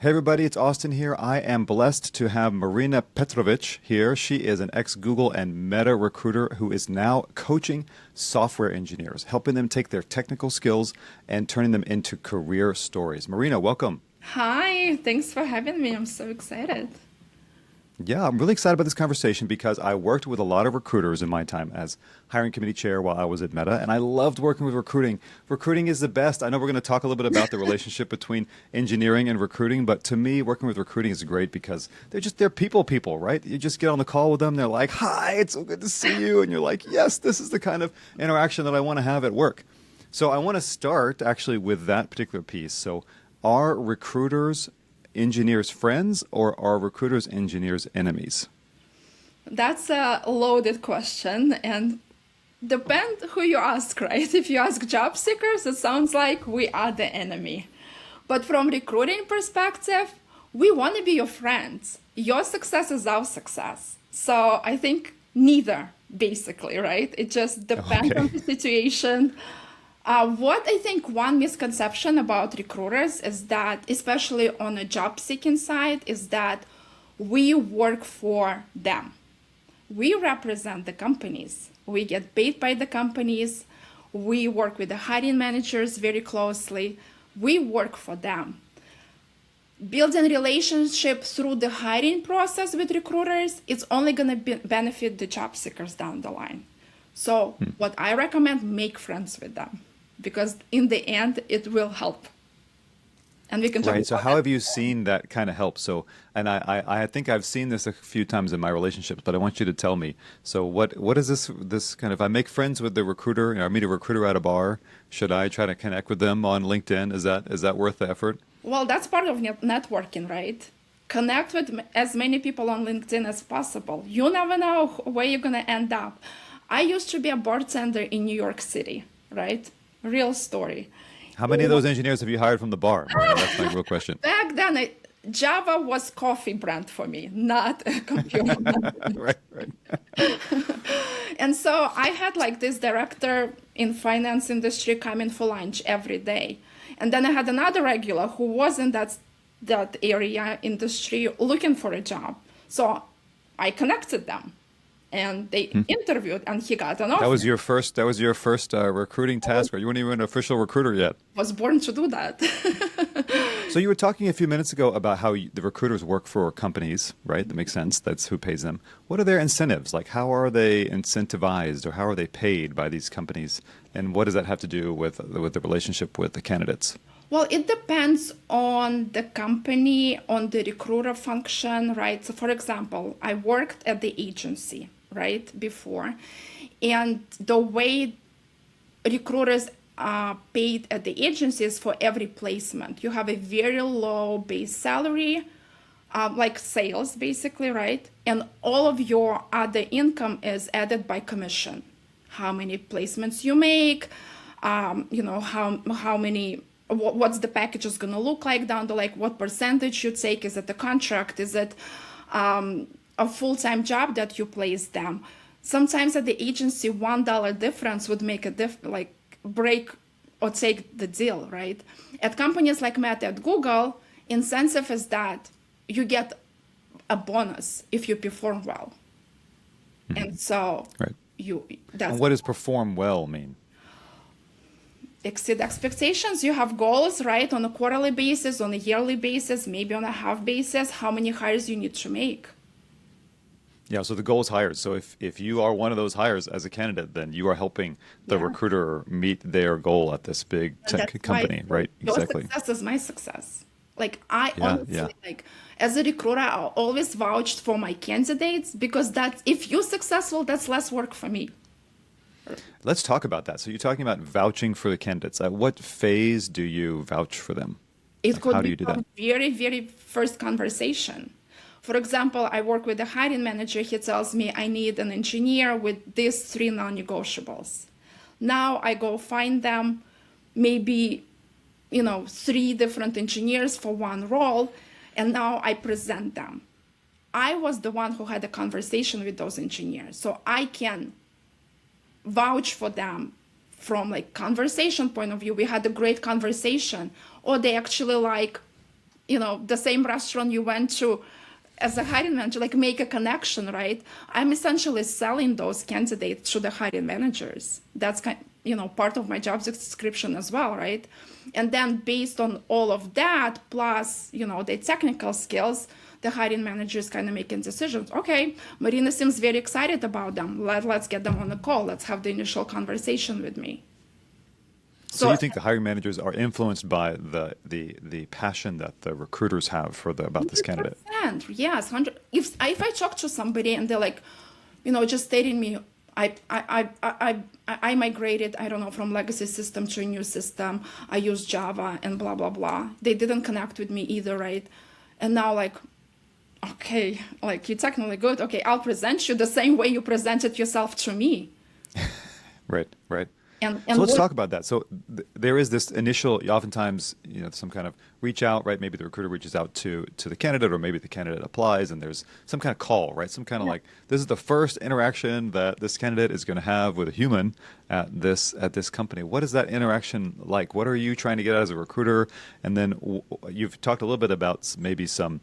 Hey everybody, it's Austin here. I am blessed to have Marina Petrovic here. She is an ex-Google and Meta recruiter who is now coaching software engineers, helping them take their technical skills and turning them into career stories. Marina, welcome. Hi, thanks for having me. I'm so excited. Yeah, I'm really excited about this conversation because I worked with a lot of recruiters in my time as hiring committee chair while I was at Meta, and I loved working with recruiting. Recruiting is the best. I know we're going to talk a little bit about the relationship between engineering and recruiting, but to me, working with recruiting is great because they're people, right? You just get on the call with them, they're like, "Hi, it's so good to see you," and you're like, "Yes, this is the kind of interaction that I want to have at work." So I want to start actually with that particular piece. So are recruiters engineers friends or are recruiters engineers enemies? That's a loaded question and depend who you ask, right? If you ask job seekers, it sounds like we are the enemy. But from recruiting perspective, we want to be your friends. Your success is our success. So I think neither, basically, right? It just depends on Okay. the situation. What I think one misconception about recruiters is that, especially on a job seeking side, is that we work for them. We represent the companies. We get paid by the companies. We work with the hiring managers very closely. We work for them. Building relationship through the hiring process with recruiters, it's only going to benefit the job seekers down the line. So what I recommend, make friends with them because in the end, it will help. And we can talk Right. So about how that. have you seen that kind of help? So, and I think I've seen this a few times in my relationships, but I want you to tell me. So what is this kind of, I make friends with the recruiter, I meet a recruiter at a bar. Should I try to connect with them on LinkedIn? Is that worth the effort? Well, that's part of networking, right? Connect with as many people on LinkedIn as possible. You never know where you're going to end up. I used to be a bartender in New York City, right? Real story. How many of those engineers have you hired from the bar, Marina? That's my real question. Back then, Java was coffee brand for me, not a computer. Right, right. And so I had like this director in finance industry coming for lunch every day. And then I had another regular who was in that area industry looking for a job. So I connected them and they interviewed and he got an That was offer. your first. That was your first recruiting task, or you weren't even an official recruiter yet. Was born to do that. So you were talking a few minutes ago about how the recruiters work for companies, right? That makes sense. That's who pays them. What are their incentives? Like, how are they incentivized, or how are they paid by these companies? And what does that have to do with the relationship with the candidates? Well, it depends on the company, on the recruiter function, right? So, for example, I worked at the agency, right, before, and the way recruiters are paid at the agencies for every placement. You have a very low base salary, like sales basically, right? And all of your other income is added by commission. How many placements you make, how many, what's the package is going to look like down the like, what percentage you take? Is it a contract? Is it a full-time job that you place them? Sometimes at the agency, $1 difference would make like break or take the deal, right? At companies like Meta, at Google, incentive is that you get a bonus if you perform well. And so Right. you And that's what does perform well mean? exceed expectations. You have goals, right? On a quarterly basis, on a yearly basis, maybe on a half basis, how many hires you need to make. Yeah, so the goal is hires. So if you are one of those hires as a candidate, then you are helping the Yeah. recruiter meet their goal at this big And tech that's why company, right? your Exactly. success is my success. Like I Yeah, yeah. honestly like as a recruiter, I always vouched for my candidates because that's if you're successful, that's less work for me. Let's talk about that. So you're talking about vouching for the candidates. At what phase do you vouch for them? It Like, how could do be you do that? from very, very first conversation. For example, I work with a hiring manager. He tells me I need an engineer with these three non-negotiables. Now I go find them, maybe, three different engineers for one role, and now I present them. I was the one who had a conversation with those engineers, so I can vouch for them from like conversation point of view. We had a great conversation, or they actually like the same restaurant you went to as a hiring manager, like make a connection, right? I'm essentially selling those candidates to the hiring managers. That's part of my job description as well, right? And then based on all of that, plus, the technical skills, the hiring manager is kind of making decisions. Okay, Marina seems very excited about them. Let's get them on the call. Let's have the initial conversation with me. So you think the hiring managers are influenced by the passion that the recruiters have about this candidate? 100%, yes, 100. If I talk to somebody and they're like, just stating me, I migrated, I don't know, from legacy system to a new system. I use Java and blah blah blah. They didn't connect with me either, right? And now like, okay, like you're technically good. Okay, I'll present you the same way you presented yourself to me. Right, right. And so let's talk about that. So there is this initial, oftentimes, some kind of reach out, right? Maybe the recruiter reaches out to the candidate, or maybe the candidate applies, and there's some kind of call, right? Some kind of like, this is the first interaction that this candidate is going to have with a human at this company. What is that interaction like? What are you trying to get out as a recruiter? And then you've talked a little bit about maybe some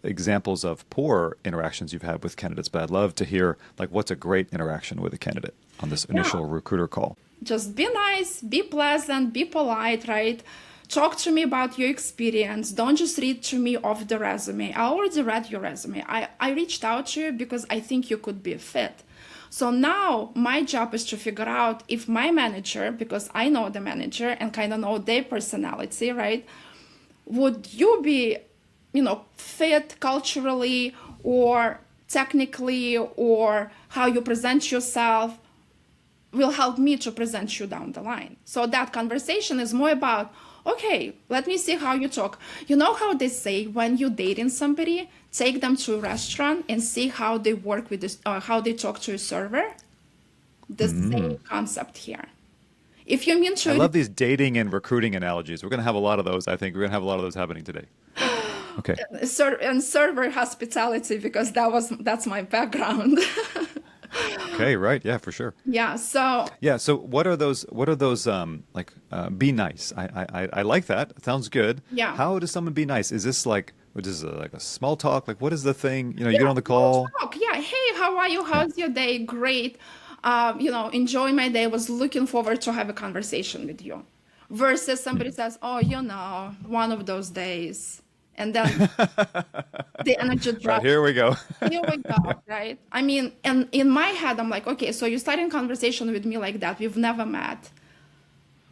examples of poor interactions you've had with candidates, but I'd love to hear like what's a great interaction with a candidate on this initial recruiter call. Just be nice, be pleasant, be polite, right? Talk to me about your experience. Don't just read to me off the resume. I already read your resume. I reached out to you because I think you could be a fit. So now my job is to figure out if my manager, because I know the manager and kind of know their personality, right? Would you be, fit culturally or technically, or how you present yourself will help me to present you down the line. So that conversation is more about, okay, let me see how you talk. You know how they say when you're dating somebody, take them to a restaurant and see how they work with this, how they talk to a server? The same concept here. If you mean to... I love these dating and recruiting analogies. We're going to have a lot of those. I think we're going to have a lot of those happening today. Okay. And server hospitality, because that's my background. Okay, right. Yeah, for sure. Yeah. So what are those like be nice? I like that. It sounds good. Yeah. How does someone be nice? Is this like like a small talk? Like what is the thing? You get on the call. Talk. Yeah. Hey, how are you? How's your day? Great. Enjoy my day. Was looking forward to have a conversation with you. Versus somebody says, oh, one of those days. And then the energy drops. Right, here we go. Here we go, right? I mean, and in my head, I'm like, okay, so you're starting conversation with me like that. We've never met.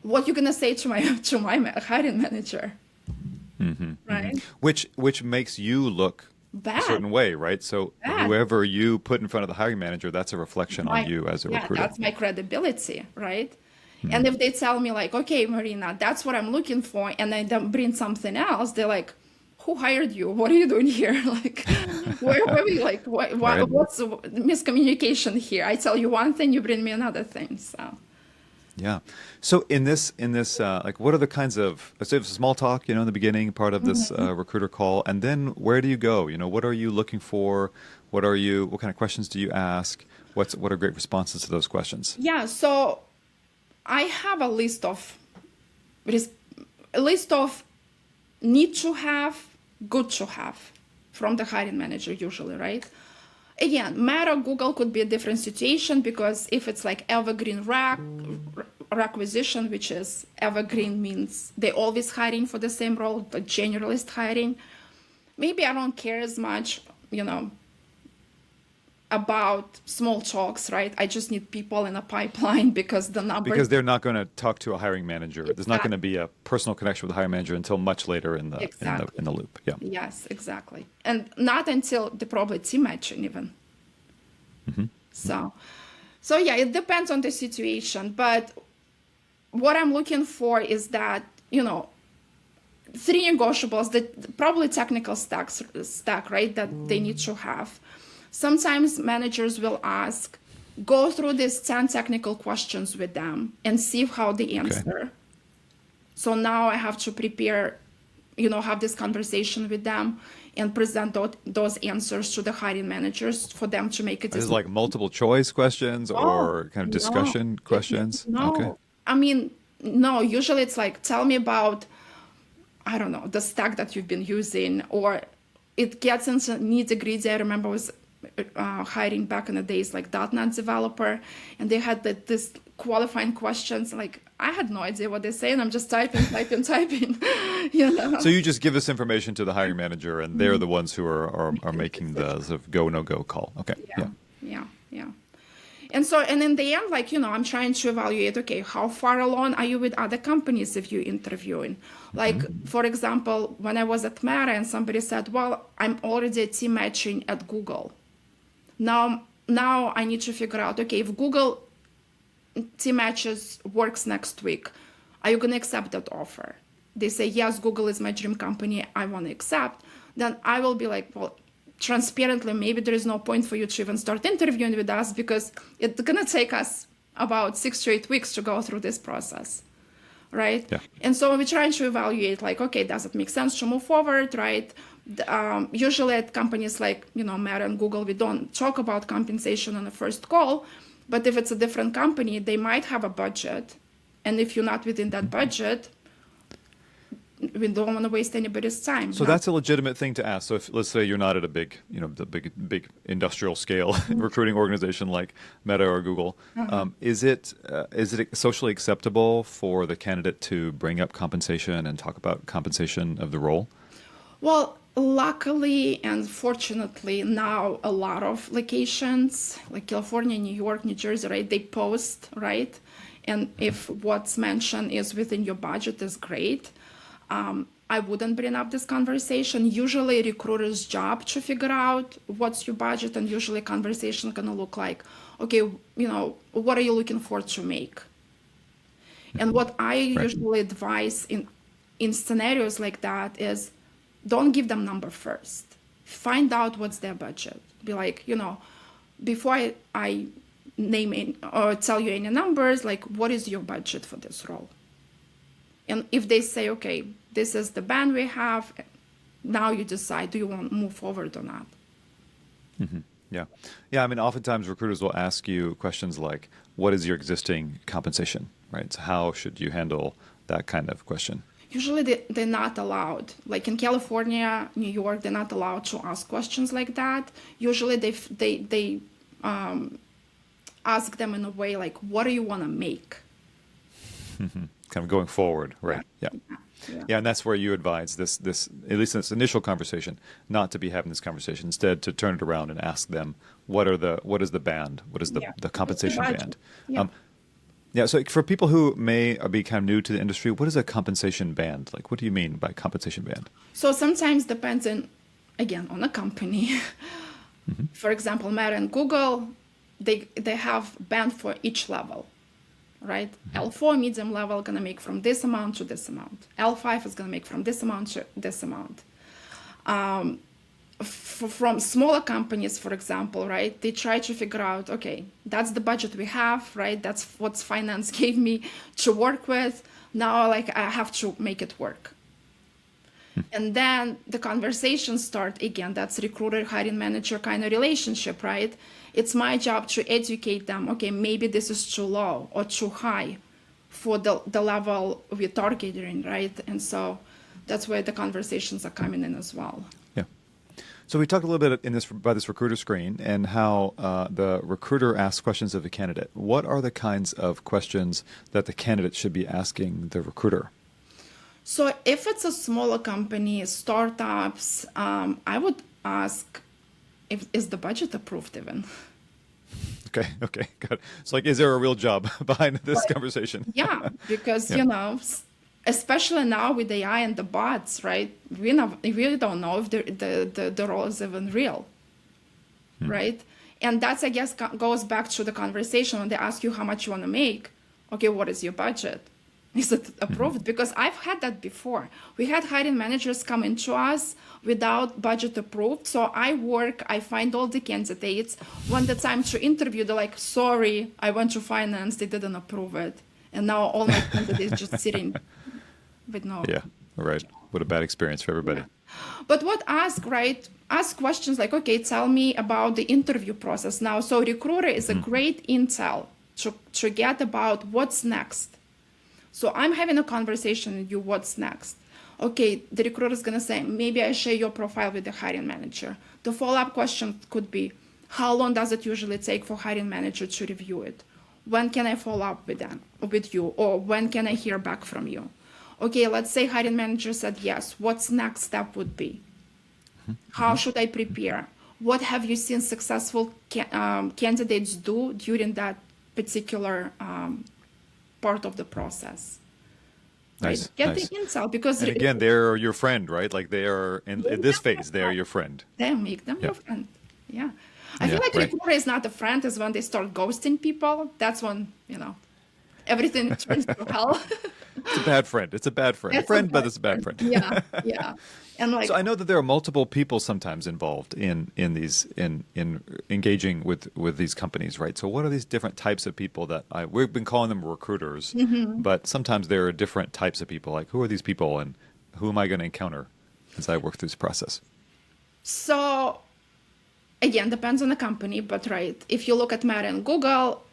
What you gonna say to my hiring manager? Right? Which makes you look Bad. a certain way, right? So Bad. whoever you put in front of the hiring manager, that's a reflection on you as a recruiter. That's my credibility, right? And if they tell me like, okay, Marina, that's what I'm looking for, and I don't bring something else, they're like, who hired you? What are you doing here? Like, where were we? Like, what's the miscommunication here? I tell you one thing, you bring me another thing. So, yeah. So in this, like, what are the kinds of, let's say it's small talk, in the beginning part of this recruiter call, and then where do you go? What are you looking for? What kind of questions do you ask? What are great responses to those questions? Yeah. So I have a list of need to have, good to have from the hiring manager usually, right? Again, Meta, Google could be a different situation, because if it's like evergreen requisition, which is evergreen means they always hiring for the same role, but generalist hiring, maybe I don't care as much, about small talks, right? I just need people in a pipeline because because they're not going to talk to a hiring manager. Exactly. There's not going to be a personal connection with the hiring manager until much later in the in the loop. Yeah. Yes, exactly, and not until the probably team matching even. So yeah, it depends on the situation. But what I'm looking for is that three negotiables, that probably technical stack, right? That they need to have. Sometimes managers will ask, go through these 10 technical questions with them and see how they answer. Okay. So now I have to prepare, have this conversation with them and present those answers to the hiring managers for them to make a decision. Is it like multiple choice questions or kind of discussion questions? No. Okay. I mean, no, usually it's like, tell me about I don't know, the stack that you've been using, or it gets into nitty-gritty. I remember I was hiring back in the days like .NET developer, and they had this qualifying questions. Like I had no idea what they're saying. I'm just typing. So you just give this information to the hiring manager, and they're the ones who are making the sort of go no go call. Okay. Yeah. And in the end, like, I'm trying to evaluate, okay, how far along are you with other companies if you're interviewing? Like, for example, when I was at Meta and somebody said, well, I'm already team matching at Google. Now I need to figure out, okay, if Google team matches works next week, are you going to accept that offer? They say, yes, Google is my dream company, I want to accept. Then I will be like, well, transparently, maybe there is no point for you to even start interviewing with us because it's going to take us about 6 to 8 weeks to go through this process, right? Yeah. And so we're trying to evaluate, like, okay, does it make sense to move forward, right? Usually at companies like, Meta and Google, we don't talk about compensation on the first call, but if it's a different company, they might have a budget. And if you're not within that budget, we don't want to waste anybody's time. So that's a legitimate thing to ask. So if, let's say you're not at a big, the big industrial scale recruiting organization like Meta or Google, is it socially acceptable for the candidate to bring up compensation and talk about compensation of the role? Well, luckily and fortunately now a lot of locations like California, New York, New Jersey, right, they post, right? And if what's mentioned is within your budget is great. I wouldn't bring up this conversation. Usually recruiter's job to figure out what's your budget, and usually conversation gonna look like, okay, what are you looking for to make? And what I usually advise in scenarios like that is don't give them number first. Find out what's their budget. Be like, before I name it or tell you any numbers, like what is your budget for this role? And if they say, okay, this is the band we have, now you decide, do you want to move forward or not? Mm-hmm. Yeah. Yeah. I mean, oftentimes recruiters will ask you questions like, what is your existing compensation, right? So how should you handle that kind of question? Usually they're not allowed. Like in California, New York, they're not allowed to ask questions like that. Usually they ask them in a way like, what do you want to make? Mm-hmm. Kind of going forward, right? Yeah. Yeah, and that's where you advise this at least in this initial conversation, not to be having this conversation. Instead, to turn it around and ask them, what is the band? What is the compensation band? Yeah. So for people who may be kind of new to the industry, what is a compensation band? Like, what do you mean by compensation band? So sometimes depends on a company. Mm-hmm. For example, Meta and Google, they have band for each level. Right? L4 medium level gonna make from this amount to this amount. L5 is gonna make from this amount to this amount. From smaller companies, for example, right? They try to figure out, okay, that's the budget we have, right? That's what finance gave me to work with. Now, like, I have to make it work. And then the conversations start again. That's recruiter, hiring manager kind of relationship, right? It's my job to educate them. Okay, maybe this is too low or too high for the level we're targeting, right? And so that's where the conversations are coming in as well. Yeah. So we talked a little bit about this recruiter screen and how the recruiter asks questions of the candidate. What are the kinds of questions that the candidate should be asking the recruiter? So if it's a smaller company, startups, I would ask, is the budget approved even? Okay, got it. So like, is there a real job behind this conversation? Yeah, because, especially now with AI and the bots, right? We really don't know if the role is even real, right? And that's, I guess, goes back to the conversation when they ask you how much you want to make. Okay, what is your budget? Is it approved? Because I've had that before. We had hiring managers come into us without budget approved. So I find all the candidates. When the time to interview, they're like, sorry, I went to finance, they didn't approve it. And now all my candidates just sitting with no. Yeah, right. What a bad experience for everybody. Yeah. But ask questions like, okay, tell me about the interview process now. So recruiter is a great intel to get about what's next. So I'm having a conversation with you, what's next? Okay, the recruiter is going to say, maybe I share your profile with the hiring manager. The follow-up question could be, how long does it usually take for hiring manager to review it? When can I follow up with them, with you? Or when can I hear back from you? Okay, let's say hiring manager said yes. What's next step would be? How should I prepare? What have you seen successful candidates do during that particular part of the process? Right? Nice, Get the nice. intel because And again, they're your friend, right? Like they are in this phase, they are your friend. they make them Yeah. your friend. Yeah. I Yeah, feel like right. recruiter is not a friend is when they start ghosting people. That's when, everything turns to hell. It's a bad friend. It's a bad friend. A It's a friend, but bad it's a bad friend. friend. Yeah, yeah. And So I know that there are multiple people sometimes involved in engaging with these companies, right? So what are these different types of people that we've been calling them recruiters, but sometimes there are different types of people. Like who are these people and who am I going to encounter as I work through this process? So again, depends on the company, but right, if you look at Meta and Google,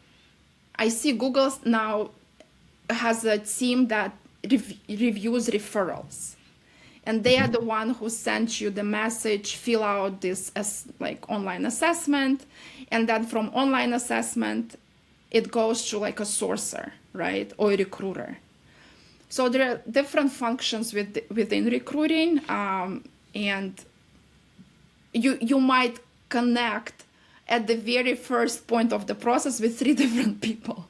I see Google now has a team that reviews referrals. And they are the one who sent you the message, fill out this as like online assessment. And then from online assessment, it goes to like a sourcer, right? Or a recruiter. So there are different functions within recruiting. And you might connect at the very first point of the process with 3 different people.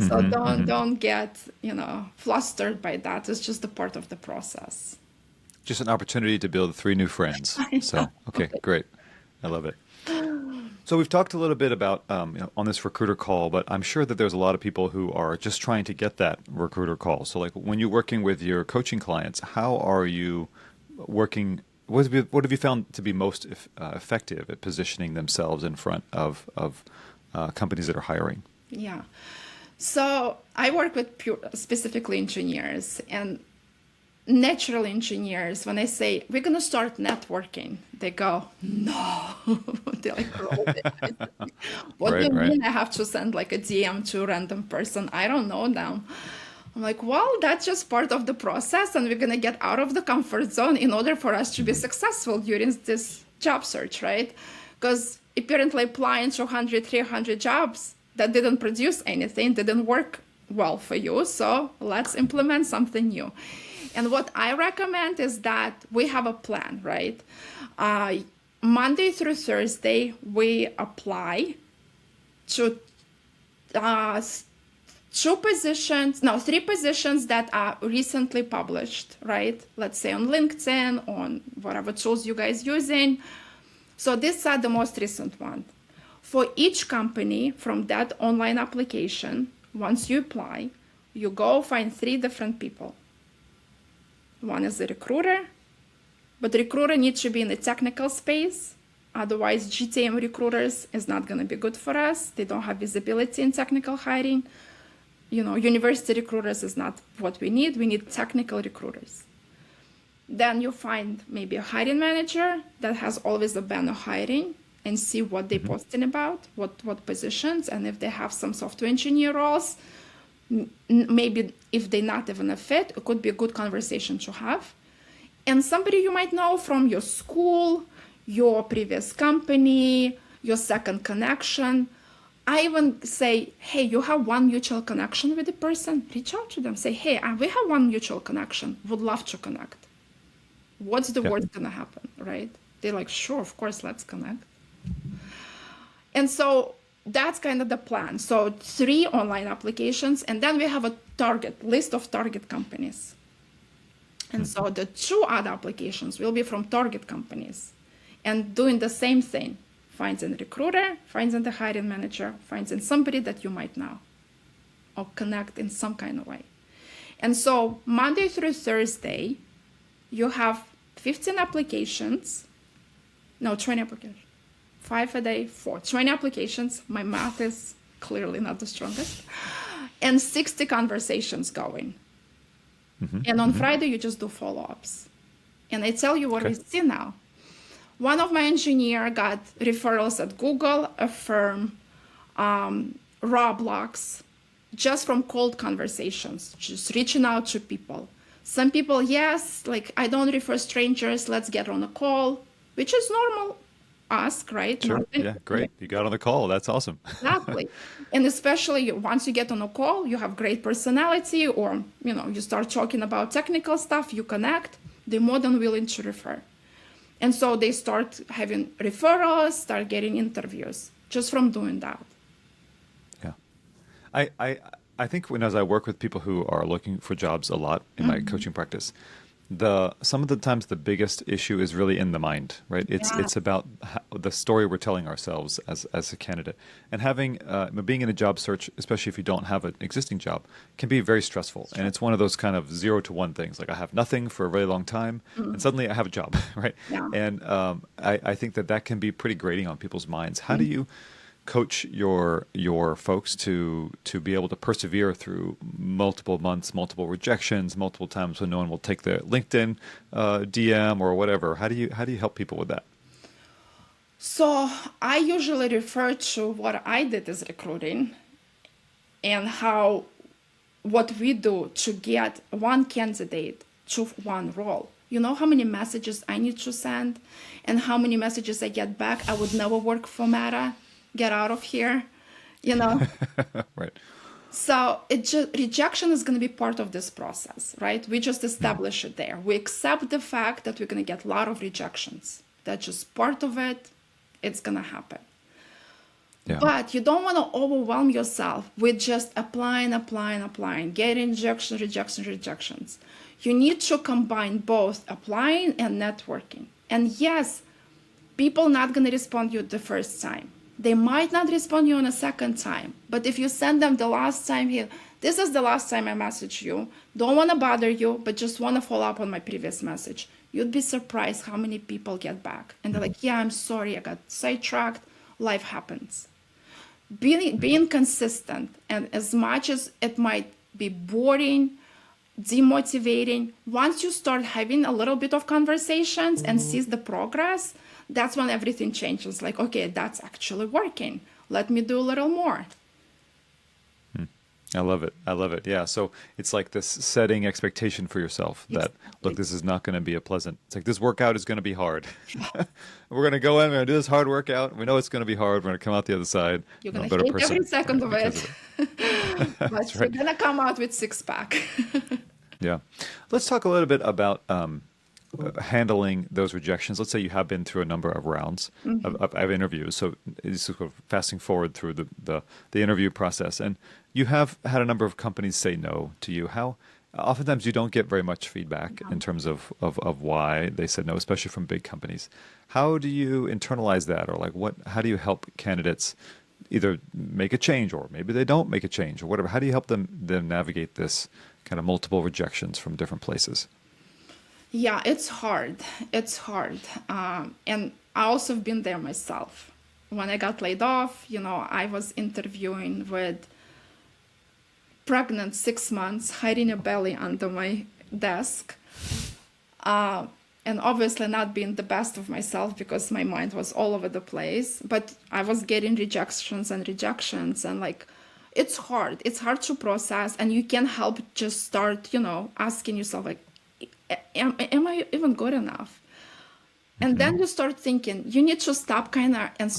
So don't get, flustered by that. It's just a part of the process. Just an opportunity to build 3 new friends. So, okay, great. I love it. So we've talked a little bit about on this recruiter call, but I'm sure that there's a lot of people who are just trying to get that recruiter call. So like when you're working with your coaching clients, how are you working? What have you found to be most effective at positioning themselves in front of companies that are hiring? Yeah. So I work with specifically engineers and natural engineers. When I say we're going to start networking, they go, no. They're like, what do you mean I have to send like a DM to a random person? I don't know them. I'm like, well, that's just part of the process, and we're going to get out of the comfort zone in order for us to be successful during this job search, right? Because apparently applying to 100, 300 jobs that didn't produce anything, didn't work well for you. So let's implement something new. And what I recommend is that we have a plan, right? Monday through Thursday, we apply to 3 positions that are recently published, right? Let's say on LinkedIn, on whatever tools you guys using. So these are the most recent one. For each company from that online application, once you apply, you go find 3 different people. One is the recruiter, but the recruiter needs to be in the technical space. Otherwise, GTM recruiters is not going to be good for us. They don't have visibility in technical hiring. University recruiters is not what we need. We need technical recruiters. Then you find maybe a hiring manager that has always a banner hiring and see what they're posting about, what positions, and if they have some software engineer roles, maybe if they're not even a fit, it could be a good conversation to have. And somebody you might know from your school, your previous company, your second connection. I even say, hey, you have one mutual connection with the person, reach out to them. Say, hey, we have one mutual connection, would love to connect. What's the worst gonna happen, right? They're like, sure, of course, let's connect. And so that's kind of the plan. So 3 online applications, and then we have a list of target companies. And so the 2 other applications will be from target companies and doing the same thing. Finds a recruiter, finds the hiring manager, finds somebody that you might know or connect in some kind of way. And so Monday through Thursday, you have 15 applications. No, 20 applications. 5 a day, 20 applications. My math is clearly not the strongest. And 60 conversations going. And on Friday, you just do follow-ups. And I tell you what we see now. One of my engineers got referrals at Google, Affirm, Roblox, just from cold conversations, just reaching out to people. Some people, yes, like I don't refer strangers, let's get on a call, which is normal ask, right? Sure. Yeah. Great. You got on the call. That's awesome. Exactly. And especially once you get on a call, you have great personality, or you start talking about technical stuff, you connect, they're more than willing to refer. And so they start having referrals, start getting interviews just from doing that. Yeah. I, I, I think as I work with people who are looking for jobs a lot in my coaching practice, some of the times the biggest issue is really in the mind, right? Yeah. It's about the story we're telling ourselves as a candidate, and having being in a job search, especially if you don't have an existing job, can be very stressful. And it's one of those kind of 0 to 1 things. Like I have nothing for a very long time, and suddenly I have a job, right? Yeah. And I think that can be pretty grating on people's minds. How do you coach your folks to be able to persevere through multiple months, multiple rejections, multiple times when no one will take their LinkedIn DM or whatever? How do you help people with that? So I usually refer to what I did as recruiting and what we do to get one candidate to one role. You know how many messages I need to send and how many messages I get back? I would never work for Meta. Get out of here, Right. So rejection is going to be part of this process, right? We just establish it there. We accept the fact that we're going to get a lot of rejections. That's just part of it. It's going to happen. Yeah. But you don't want to overwhelm yourself with just applying, getting rejections. You need to combine both applying and networking. And yes, people not going to respond to you the first time. They might not respond to you on a second time. But if you send them the last time here, this is the last time I messaged you. Don't want to bother you, but just want to follow up on my previous message. You'd be surprised how many people get back. And they're like, yeah, I'm sorry, I got sidetracked. Life happens. Being consistent, and as much as it might be boring, demotivating, once you start having a little bit of conversations and sees the progress, that's when everything changes. Like, okay, that's actually working. Let me do a little more. I love it. I love it. Yeah. So it's like this setting expectation for yourself that, look, this is not going to be it's like this workout is going to be hard. We're going to go in, we're going to do this hard workout. We know it's going to be hard. We're going to come out the other side. You're going a to better hate person, every second right, of it. But That's you're right. going to come out with six-pack. Yeah. Let's talk a little bit about handling those rejections. Let's say you have been through a number of rounds of interviews. So it's sort of fasting forward through the interview process, and you have had a number of companies say no to you. How oftentimes you don't get very much feedback in terms of why they said no, especially from big companies. How do you internalize that, or how do you help candidates either make a change, or maybe they don't make a change, or whatever? How do you help them navigate this kind of multiple rejections from different places? Yeah, it's hard. It's hard. And I also have been there myself. When I got laid off, I was interviewing with pregnant 6 months, hiding a belly under my desk. And obviously not being the best of myself because my mind was all over the place. But I was getting rejections. And it's hard. It's hard to process. And you can't help just start, asking yourself, like, am I even good enough? And then you start thinking, you need to stop and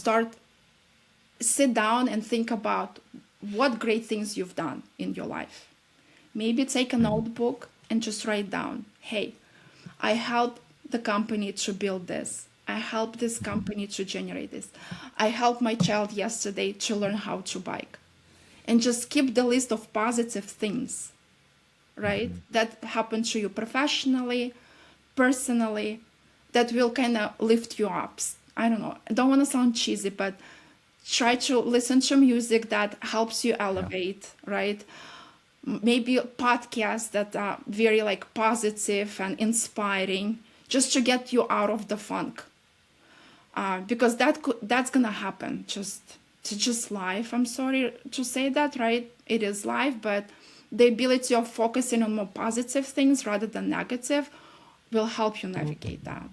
sit down and think about what great things you've done in your life. Maybe take a notebook and just write down, hey, I helped the company to build this. I helped this company to generate this. I helped my child yesterday to learn how to bike. And just keep the list of positive things, right? That happened to you professionally, personally, that will lift you up. I don't know. I don't want to sound cheesy, but try to listen to music that helps you elevate, right? Maybe podcasts that are very positive and inspiring, just to get you out of the funk. Because that's gonna happen. It's just life. I'm sorry to say that, right? It is life, but the ability of focusing on more positive things rather than negative will help you navigate that.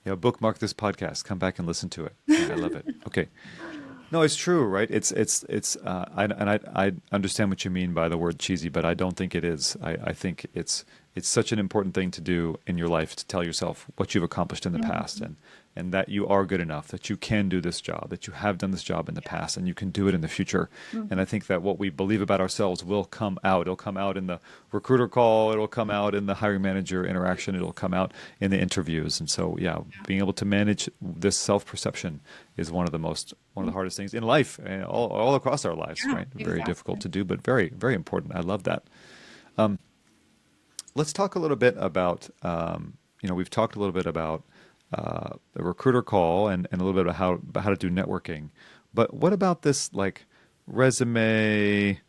Yeah, bookmark this podcast. Come back and listen to it. I love it. Okay. No, it's true, right? I understand what you mean by the word cheesy, but I don't think it is. I think it's it's such an important thing to do in your life to tell yourself what you've accomplished in the past, and that you are good enough, that you can do this job, that you have done this job in the past, and you can do it in the future. And I think that what we believe about ourselves will come out. It'll come out in the recruiter call. It'll come out in the hiring manager interaction. It'll come out in the interviews. And so, yeah, being able to manage this self-perception is one of the hardest things in life, and all across our lives, right? Very difficult to do, but very, very important. I love that. Let's talk a little bit about, we've talked a little bit about the recruiter call and a little bit about how to do networking. But what about this like resume,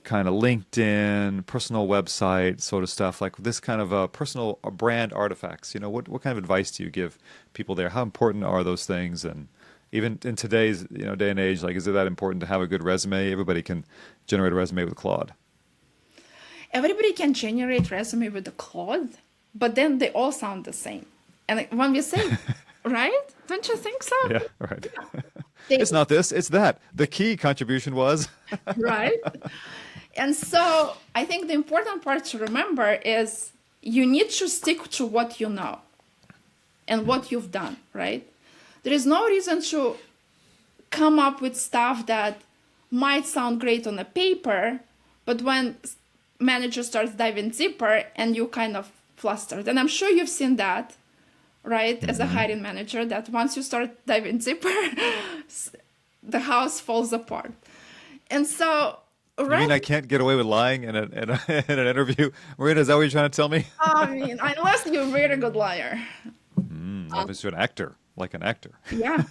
kind of LinkedIn, personal website sort of stuff, like this kind of personal brand artifacts? What kind of advice do you give people there? How important are those things? And even in today's day and age, like, is it that important to have a good resume? Everybody can generate a resume with Claude. Everybody can generate resume with the Claude, but then they all sound the same. And when we say, right? Don't you think so? Yeah, right. It's not this, it's that. The key contribution was. Right. And so I think the important part to remember is you need to stick to what you know and what you've done, right? There is no reason to come up with stuff that might sound great on a paper, but when manager starts diving deeper and you kind of flustered. And I'm sure you've seen that, right? As a hiring manager, that once you start diving deeper, the house falls apart. And so, right? You mean I can't get away with lying in in an interview? Marina, is that what you're trying to tell me? I mean, unless you're a very good liar. Obviously an actor, like an actor. Yeah.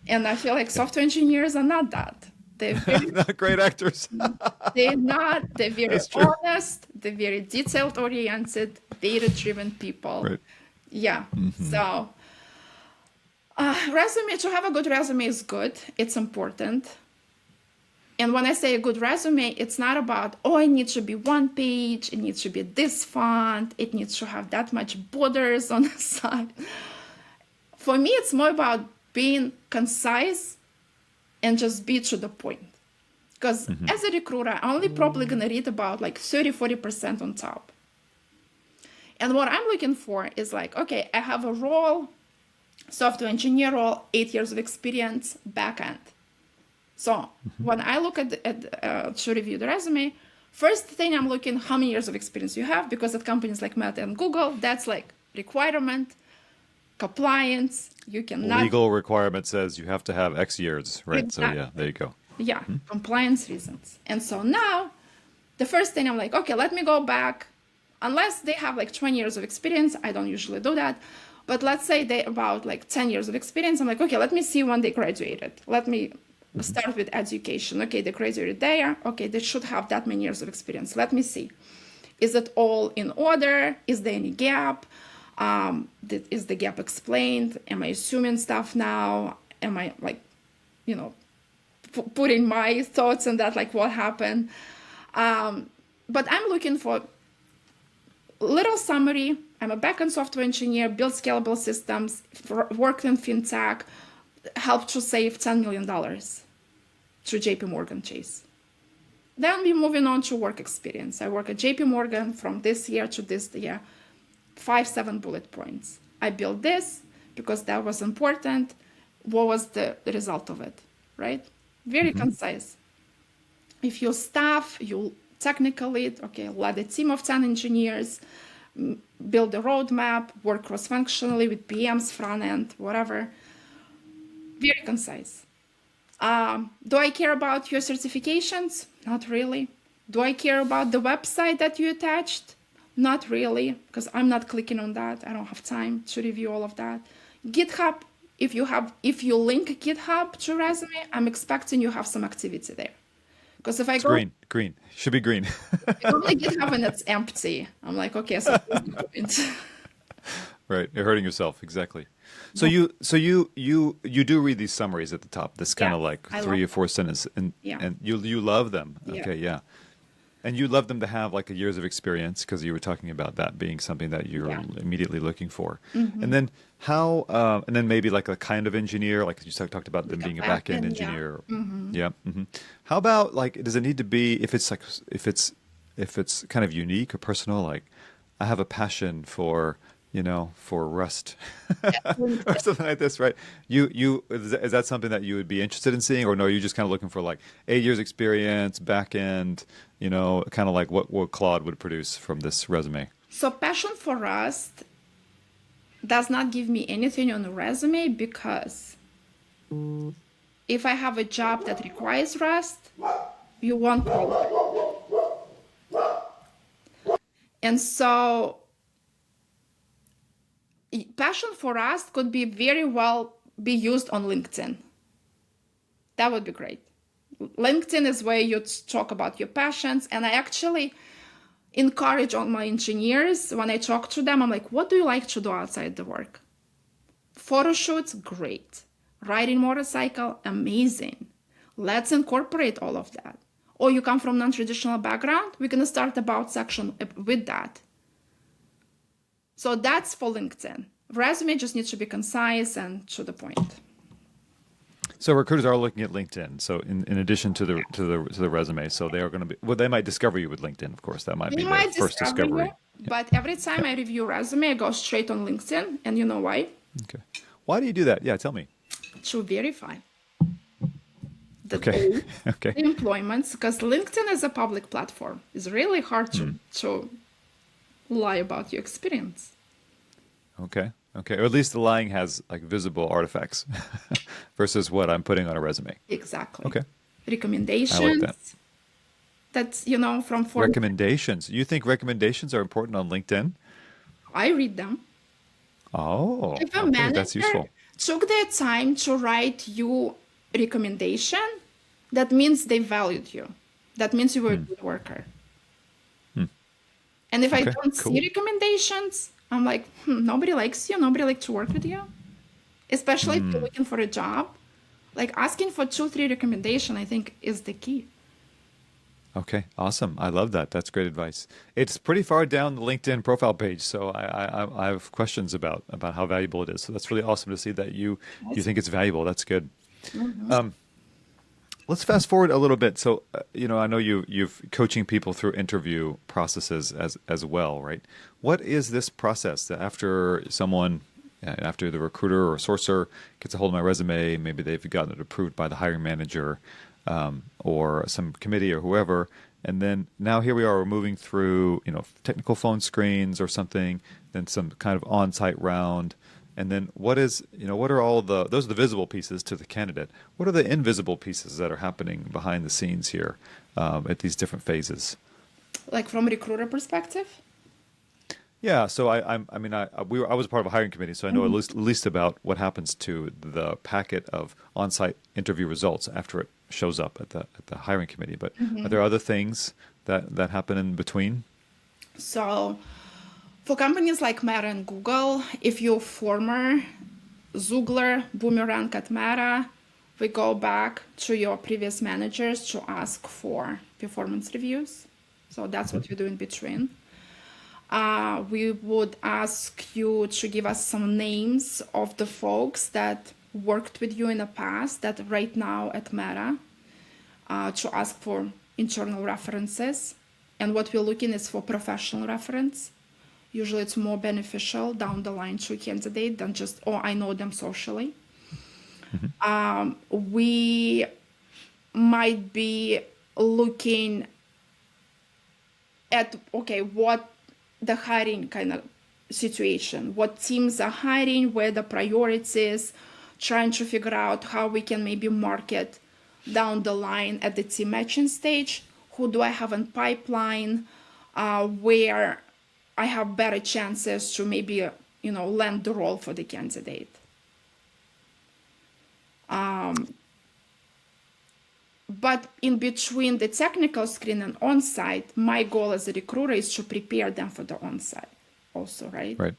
And I feel like software engineers are not that. They're very, not great actors. they're not. They're very honest. They're very detail-oriented, data-driven people. Right. Yeah. So, resume, to have a good resume is good. It's important. And when I say a good resume, it's not about, it needs to be one page. It needs to be this font. It needs to have that much borders on the side. For me, it's more about being concise and just be to the point. Because as a recruiter, I'm only probably going to read about like 30-40% on top. And what I'm looking for is like, okay, I have a role, software engineer role, 8 years of experience, backend. So when I look to review the resume, first thing I'm looking, how many years of experience you have, because at companies like Meta and Google, that's like requirement, compliance. You cannot. Legal requirement says you have to have X years, right? Exactly. So yeah, there you go. Yeah, compliance reasons. And so now, the first thing I'm like, okay, let me go back. Unless they have like 20 years of experience, I don't usually do that. But let's say they about like 10 years of experience. I'm like, okay, let me see when they graduated. Let me start with education. Okay, they graduated there. Okay, they should have that many years of experience. Let me see. Is it all in order? Is there any gap? Is the gap explained? Am I assuming stuff now? Am I like, putting my thoughts on that, like what happened? But I'm looking for little summary. I'm a backend software engineer, build scalable systems, worked in fintech, helped to save $10 million through JP Morgan Chase. Then we're moving on to work experience. I work at JP Morgan from this year to this year, 5-7 bullet points. I built this because that was important. What was the result of it, right? Very concise. If you staff, you technical lead, okay, led a team of 10 engineers, build a roadmap, work cross-functionally with PMs, front end, whatever. Very concise. Do I care about your certifications? Not really. Do I care about the website that you attached? Not really, because I'm not clicking on that. I don't have time to review all of that. GitHub, if you link GitHub to resume, I'm expecting you have some activity there. Because if I It's go green, should be green. only GitHub and it's empty, I'm like, okay, so what's the point? Right, you're hurting yourself, exactly. So you do read these summaries at the top. This kind of like I 3 or love 4 sentences, and you love them. Yeah. Okay, yeah. And you love them to have like a years of experience, because you were talking about that being something that you're immediately looking for. And then and then maybe like a kind of engineer, like you talked about them being a back-end engineer. How about like, does it need to be, if it's kind of unique or personal, like I have a passion for, for Rust or something like this, right? Is that something that you would be interested in seeing, or no? Are you just kind of looking for like 8 years experience, back end, kind of like what Claude would produce from this resume? So passion for Rust does not give me anything on the resume because if I have a job that requires Rust, you won't qualify. And so passion for Rust could be very well be used on LinkedIn. That would be great. LinkedIn is where you talk about your passions. And I actually encourage all my engineers, when I talk to them, I'm like, what do you like to do outside the work? Photo shoots, great. Riding motorcycle, amazing. Let's incorporate all of that. Or you come from non-traditional background, we're going to start about section with that. So that's for LinkedIn. Resume just needs to be concise and to the point. So recruiters are looking at LinkedIn. So in addition to the resume, so they are going to be, well, they might discover you with LinkedIn, of course. That might be They their might first discover you, discovery. but every time I review resume, I go straight on LinkedIn. And you know why? Okay. Why do you do that? Yeah, tell me. To verify the Okay. date, Okay. the employments, because LinkedIn is a public platform. It's really hard to lie about your experience. Okay. Okay. Or at least the lying has like visible artifacts versus what I'm putting on a resume. Exactly. Okay. Recommendations. I like that. That's, from four. Recommendations. You think recommendations are important on LinkedIn? I read them. Oh, If a okay. That's manager useful. took their time to write you recommendation, that means they valued you. That means you were a good worker. And if I Okay. don't see Cool. recommendations, I'm like, nobody likes you. Nobody likes to work with you. Especially if you're looking for a job. Like asking for 2, 3 recommendation, I think is the key. Okay, awesome. I love that. That's great advice. It's pretty far down the LinkedIn profile page, so I have questions about how valuable it is. So that's really awesome to see that you think it's valuable. That's good. Let's fast forward a little bit. So, I know you've coaching people through interview processes as well, right? What is this process that after after the recruiter or sourcer gets a hold of my resume, maybe they've gotten it approved by the hiring manager, or some committee or whoever, and then now here we are, we're moving through, technical phone screens or something, then some kind of on-site round. And then what are all those are the visible pieces to the candidate. What are the invisible pieces that are happening behind the scenes here, at these different phases? Like from a recruiter perspective? Yeah, so I was a part of a hiring committee, so I know at least about what happens to the packet of on-site interview results after it shows up at the hiring committee. But are there other things that happen in between? So for companies like Meta and Google, if you're former Zoogler, Boomerang at Meta, we go back to your previous managers to ask for performance reviews. So that's what we do in between. We would ask you to give us some names of the folks that worked with you in the past that right now at Meta, to ask for internal references. And what we're looking is for professional reference. Usually it's more beneficial down the line to a candidate than just, oh, I know them socially. We might be looking at, okay, what the hiring kind of situation, what teams are hiring, where the priorities, trying to figure out how we can maybe market down the line at the team matching stage. Who do I have in pipeline, where I have better chances to maybe, land the role for the candidate. But in between the technical screen and on-site, my goal as a recruiter is to prepare them for the on-site also, right? Right.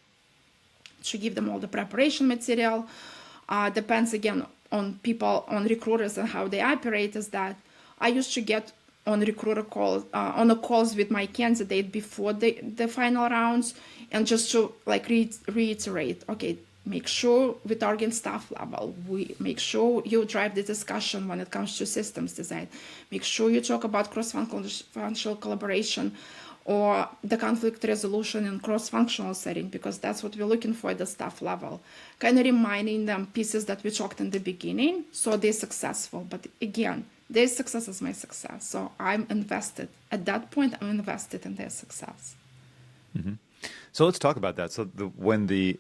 To give them all the preparation material. Depends again on people, on recruiters and how they operate, is that I used to get on recruiter calls, on the calls with my candidate before the final rounds, and just to like reiterate, okay, make sure we target staff level. We make sure you drive the discussion when it comes to systems design. Make sure you talk about cross-functional collaboration. or the conflict resolution in cross-functional setting, because that's what we're looking for at the staff level. Kind of reminding them pieces that we talked in the beginning, so they're successful. But again, their success is my success. So I'm invested. At that point, I'm invested in their success. So let's talk about that. So when the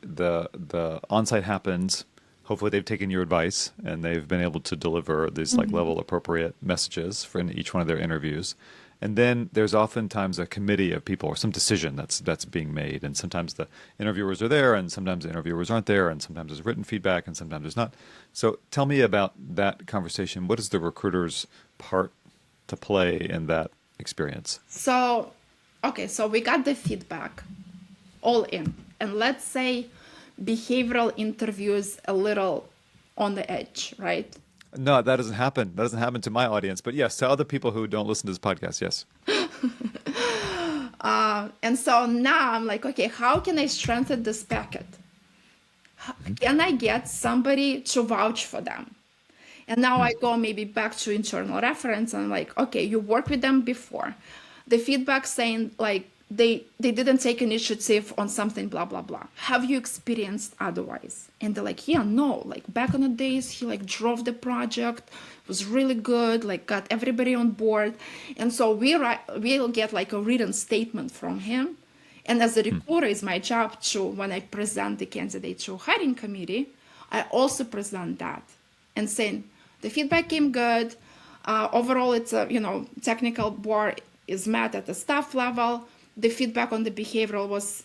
on-site happens, hopefully they've taken your advice and they've been able to deliver these like level appropriate messages for in each one of their interviews. And then there's oftentimes a committee of people or some decision that's being made. And sometimes the interviewers are there and sometimes the interviewers aren't there and sometimes there's written feedback and sometimes there's not. So tell me about that conversation. What is the recruiter's part to play in that experience? So, okay, so we got the feedback all in. And let's say behavioral interviews a little on the edge, right? No, that doesn't happen. That doesn't happen to my audience. But yes, to other people who don't listen to this podcast, yes. And so now I'm like, okay, how can I strengthen this packet? Can I get somebody to vouch for them? And now I go maybe back to internal reference and I'm like, okay, you worked with them before. The feedback saying like they didn't take initiative on something, blah, blah, blah. Have you experienced otherwise? And they're like, yeah, no, like back in the days, he like drove the project, was really good, like got everybody on board. And so we'll get like a written statement from him. And as a recruiter, it's my job to, when I present the candidate to hiring committee, I also present that and saying the feedback came good. Overall, it's a, technical bar is met at the staff level. The feedback on the behavioral was,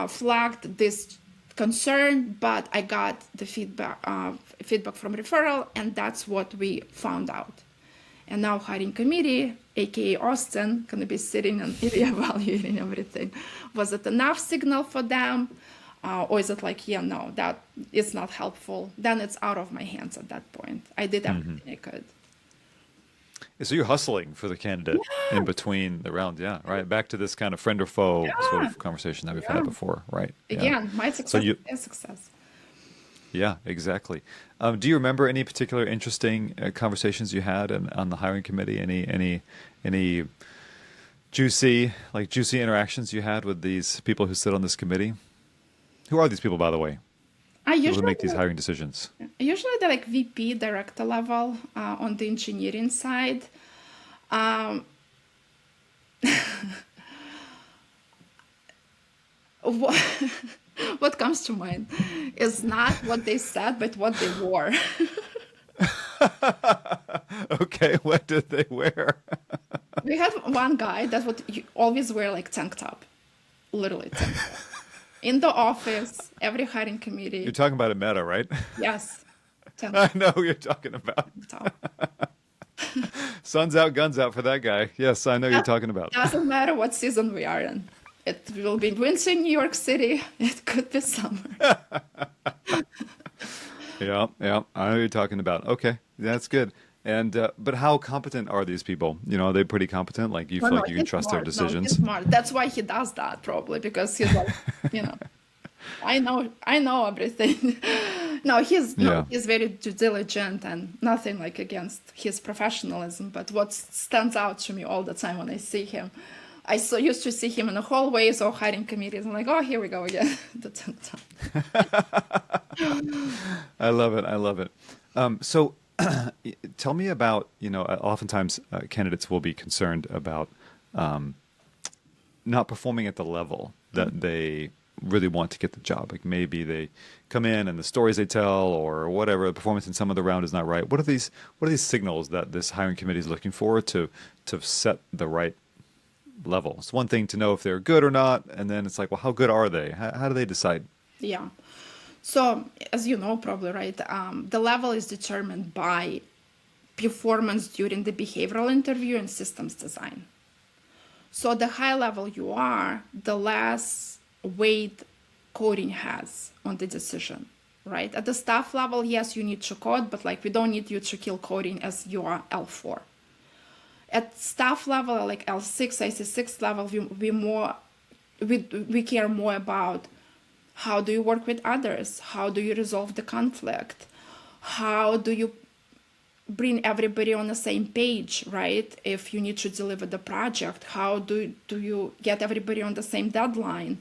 flagged this concern, but I got the feedback from referral, and that's what we found out. And now hiring committee, aka Austin, gonna be sitting and evaluating everything. Was it enough signal for them? Or is it like, yeah, no, that is not helpful? Then it's out of my hands at that point. I did everything I could. So you're hustling for the candidate in between the rounds. Yeah, right. Back to this kind of friend or foe sort of conversation that we've had before, right? Again, my success is their success. Yeah, exactly. Do you remember any particular interesting conversations you had on the hiring committee? Any juicy interactions you had with these people who sit on this committee? Who are these people, by the way? People who make these hiring decisions. Usually they're like VP, director level on the engineering side. What comes to mind is not what they said, but what they wore. Okay, what did they wear? We had one guy that would always wear like tank top, literally tank top. In the office, every hiring committee. You're talking about a Meta, right? Yes. I know who you're talking about. Sun's out, guns out for that guy. Yes, I know you're talking about. Doesn't matter what season we are in. It will be winter in New York City. It could be summer. Yeah, I know who you're talking about. Okay, that's good. And but how competent are these people? Are they pretty competent? Like you feel like you can trust their decisions? No, he's smart. That's why he does that probably, because he's like, I know everything. He's very due diligent and nothing like against his professionalism. But what stands out to me all the time when I see him, I used to see him in the hallways or hiring committees. I'm like, oh, here we go again. I love it. So tell me about, oftentimes candidates will be concerned about not performing at the level that they really want to get the job. Like maybe they come in and the stories they tell or whatever, the performance in some of the round is not right. What are these signals that this hiring committee is looking for to set the right level? It's one thing to know if they're good or not, and then it's like, well, how good are they? How do they decide? Yeah. So, as you know, probably, right, the level is determined by performance during the behavioral interview and systems design. So the higher level you are, the less weight coding has on the decision, right? At the staff level, yes, you need to code, but like we don't need you to kill coding as you are L4. At staff level, like L6, IC6 level, we care more about how do you work with others? How do you resolve the conflict? How do you bring everybody on the same page, right? If you need to deliver the project, how do you get everybody on the same deadline?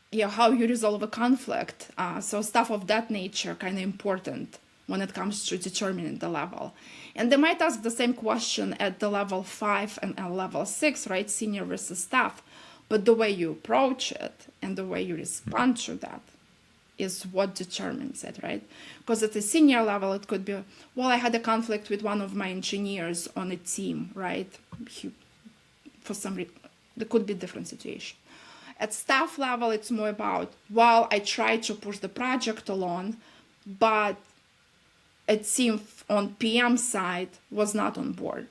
Yeah, how you resolve a conflict. So stuff of that nature kind of important when it comes to determining the level. And they might ask the same question at the level 5 and at level 6, right? Senior versus staff. But the way you approach it and the way you respond to that is what determines it, right? Because at the senior level, it could be, well, I had a conflict with one of my engineers on a team, right? For some reason, there could be a different situation. At staff level, it's more about, well, I tried to push the project along, but a team on PM side was not on board.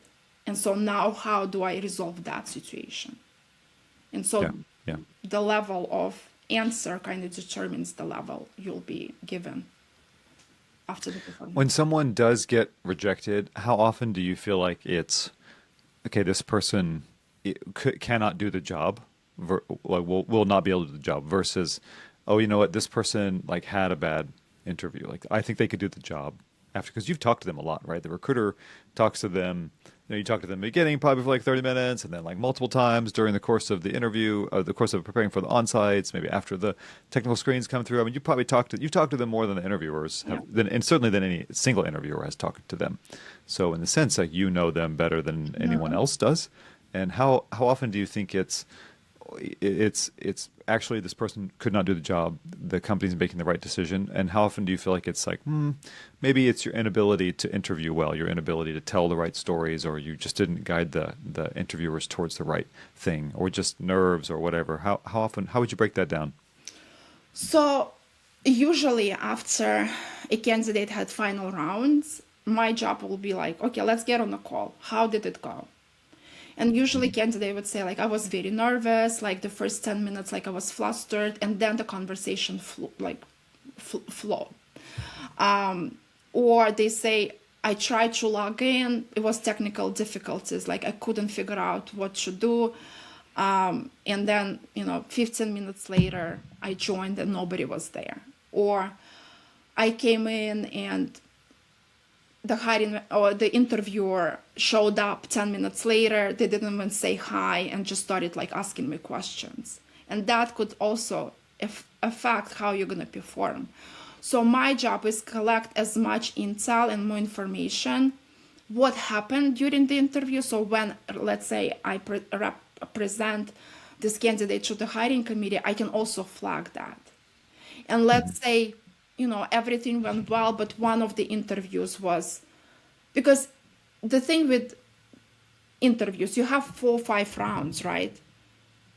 And so now how do I resolve that situation? And so the level of answer kind of determines the level you'll be given after the performance. When someone does get rejected, how often do you feel like it's, okay, this person cannot do the job, will not be able to do the job, versus, oh, you know what, this person like had a bad interview. Like, I think they could do the job after, because you've talked to them a lot, right? The recruiter talks to them. You talk to them in the beginning, probably for like 30 minutes, and then like multiple times during the course of the interview, the course of preparing for the on-sites, maybe after the technical screens come through. I mean, you've talked to them more than the interviewers have, and certainly than any single interviewer has talked to them. So in the sense, like, you know them better than anyone else does. And how often do you think it's actually this person could not do the job, the company's making the right decision? And how often do you feel like it's like, maybe it's your inability to interview well, your inability to tell the right stories, or you just didn't guide the interviewers towards the right thing, or just nerves or whatever? How would you break that down? So usually after a candidate had final rounds, my job will be like, okay, let's get on a call. How did it go? And usually candidate would say, like, I was very nervous, like the first 10 minutes, like I was flustered, and then the conversation flowed. Or they say, I tried to log in, it was technical difficulties, like I couldn't figure out what to do. And then, 15 minutes later, I joined and nobody was there. Or I came in and the interviewer showed up 10 minutes later, they didn't even say hi and just started like asking me questions. And that could also affect how you're going to perform. So my job is collect as much intel and more information, what happened during the interview. So when, let's say, I present this candidate to the hiring committee, I can also flag that. And let's say, everything went well, but one of the interviews was, because the thing with interviews, you have 4 or 5 rounds, right?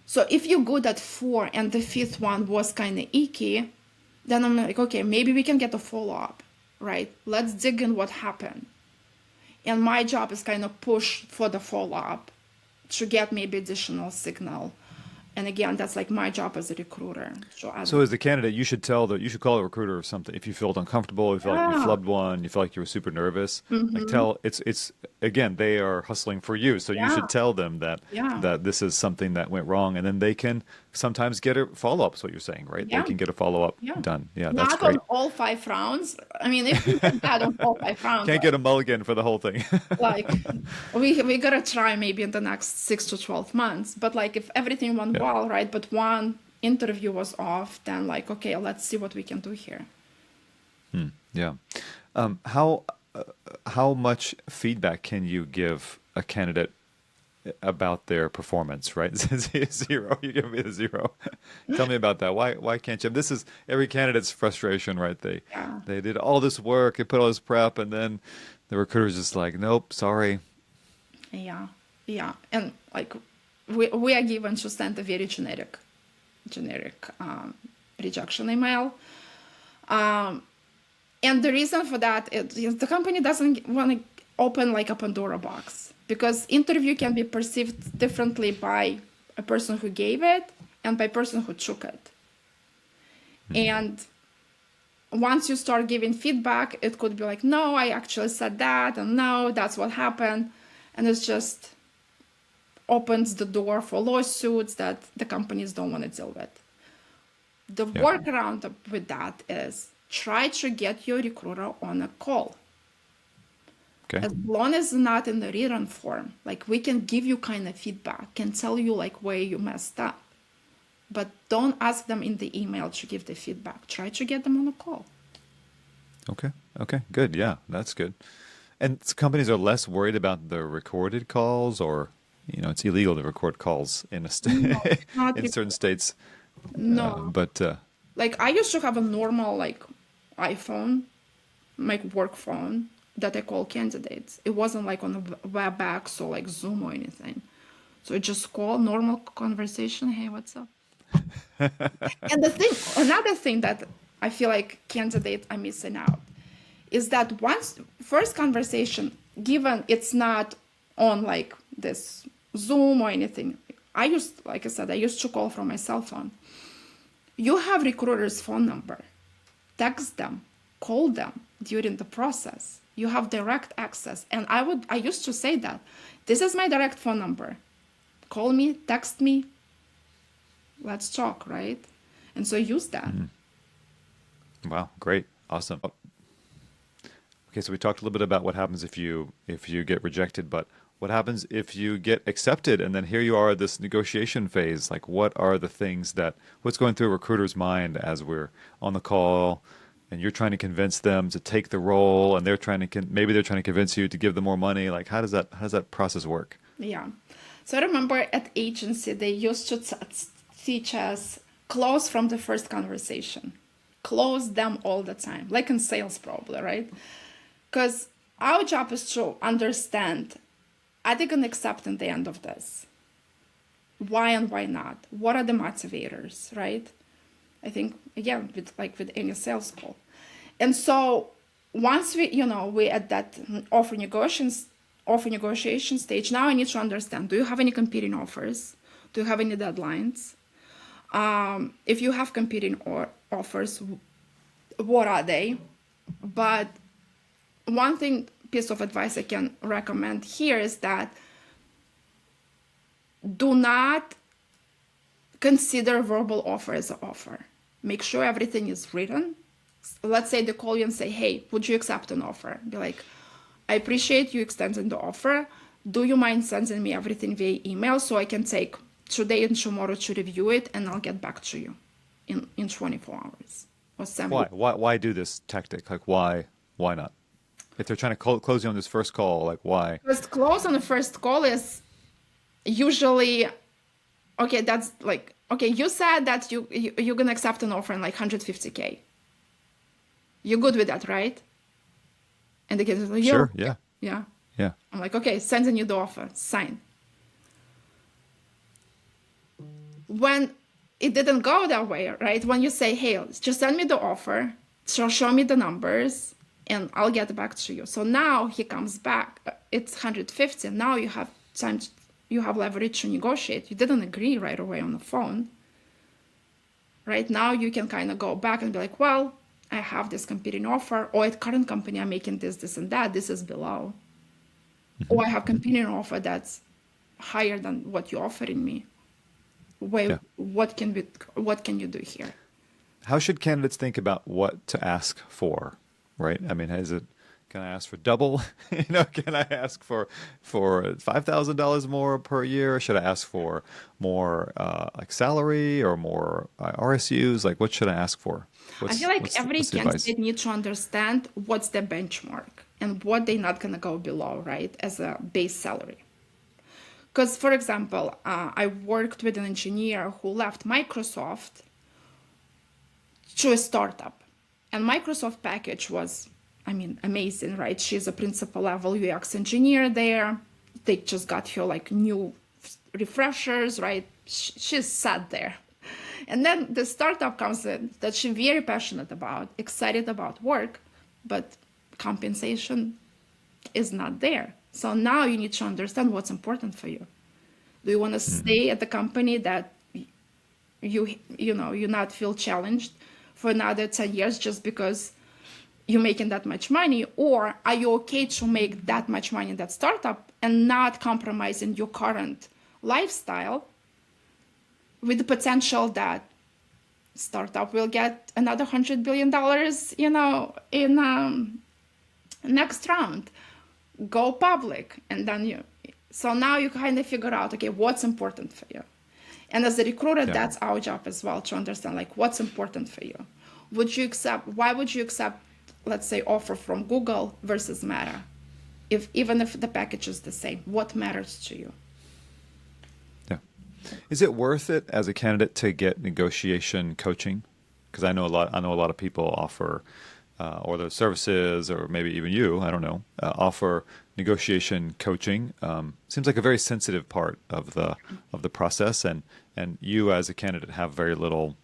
So if you're good at 4 and the 5th one was kind of icky, then I'm like, okay, maybe we can get a follow-up, right? Let's dig in what happened. And my job is kind of push for the follow-up to get maybe additional signal. And again, that's like my job as a recruiter. So as the candidate, you should call the recruiter or something if you felt uncomfortable, if you felt like you flubbed one, you felt like you were super nervous. Like it's again, they are hustling for you, so you should tell them that this is something that went wrong, and then they can sometimes get a follow up. Is what you're saying, right? They can get a follow up done. Yeah, that's not great. On all 5 rounds. I mean, if you can add on all 5 rounds, can't get a mulligan for the whole thing. Like we gotta try maybe in the next 6 to 12 months. But like if everything went well, right? But one interview was off, then like, okay, let's see what we can do here. Yeah. How much feedback can you give a candidate about their performance, right? 0, you give me the 0. Tell me about that. Why can't you? This is every candidate's frustration, right? They did all this work, they put all this prep, and then the recruiter's just like, nope, sorry. Yeah. And like we are given to send a very generic rejection email. And the reason for that is the company doesn't want to open like a Pandora box, because interview can be perceived differently by a person who gave it and by a person who took it. And once you start giving feedback, it could be like, no, I actually said that, and no, that's what happened. And it's just opens the door for lawsuits that the companies don't want to deal with. The workaround with that is try to get your recruiter on a call. Okay. As long as it's not in the written form, like we can give you kind of feedback, can tell you like where you messed up, but don't ask them in the email to give the feedback. Try to get them on a call. Okay. Okay. Good. Yeah, that's good. And companies are less worried about the recorded calls, or it's illegal to record calls in a No, it's not. in certain states. No, But like I used to have a normal like iPhone, my work phone that I call candidates. It wasn't like on a WebEx or like Zoom or anything. So I just call normal conversation. Hey, what's up? And another thing that I feel like candidates are missing out is that once first conversation, given it's not on like this Zoom or anything, like I said, I used to call from my cell phone. You have recruiter's phone number. Text them, call them during the process. You have direct access. And I used to say that this is my direct phone number. Call me, text me, let's talk, right? And so use that. wow, great, awesome. Okay, so we talked a little bit about what happens if you get rejected, but what happens if you get accepted and then here you are at this negotiation phase? Like what are the things what's going through a recruiter's mind as we're on the call and you're trying to convince them to take the role and maybe they're trying to convince you to give them more money? Like how does that process work? Yeah. So I remember at agency, they used to teach us close from the first conversation. Close them all the time, like in sales probably, right? Because our job is to understand, are they going to accept in the end of this? Why and why not? What are the motivators, right? I think, again, with any sales call. And so once we at that offer negotiation stage, now I need to understand, do you have any competing offers? Do you have any deadlines? If you have competing offers, what are they? But one piece of advice I can recommend here is that do not consider verbal offer as an offer. Make sure everything is written. Let's say they call you and say, hey, would you accept an offer? Be like, I appreciate you extending the offer. Do you mind sending me everything via email so I can take today and tomorrow to review it and I'll get back to you in 24 hours or 7. Why do this tactic? Like why not? If they're trying to close you on this first call, like why? Because close on the first call is usually, okay, that's like, okay, you said that you're going to accept an offer in like 150K. You're good with that, right? And the kid is like, yeah. Sure, yeah. Yeah. Yeah. I'm like, okay, sending you the offer, sign. When it didn't go that way, right? When you say, hey, just send me the offer, show me the numbers, and I'll get back to you. So now he comes back, it's 150. Now you have time, you have leverage to negotiate. You didn't agree right away on the phone. Right now you can kind of go back and be like, well, I have this competing offer, or at current company I'm making this and that. This is below. Or I have competing offer that's higher than what you're offering me. Yeah. What can you do here? How should candidates think about what to ask for? Right? I mean, can I ask for double? Can I ask for $5,000 more per year? Should I ask for more like salary or more RSUs? Like, what should I ask for? I feel like every candidate needs to understand what's the benchmark and what they're not going to go below, right, as a base salary. Because, for example, I worked with an engineer who left Microsoft to a startup. And Microsoft package was, amazing, right? She's a principal level UX engineer there. They just got her like new refreshers, right? She's sat there. And then the startup comes in that she's very passionate about, excited about work, but compensation is not there. So now you need to understand what's important for you. Do you want to stay at the company that you not feel challenged for another 10 years just because you're making that much money? Or are you okay to make that much money in that startup and not compromising your current lifestyle with the potential that startup will get another $100 billion, in next round, go public, and then so now you kind of figure out, okay, what's important for you. And as a recruiter, Yeah. that's our job as well, to understand like what's important for you. Why would you accept, let's say, offer from Google versus Meta? Even if the package is the same, what matters to you? Yeah. Is it worth it as a candidate to get negotiation coaching? Because I know a lot of people offer, or those services, or maybe even you, I don't know, offer negotiation coaching. Seems like a very sensitive part of the process, and you as a candidate have very little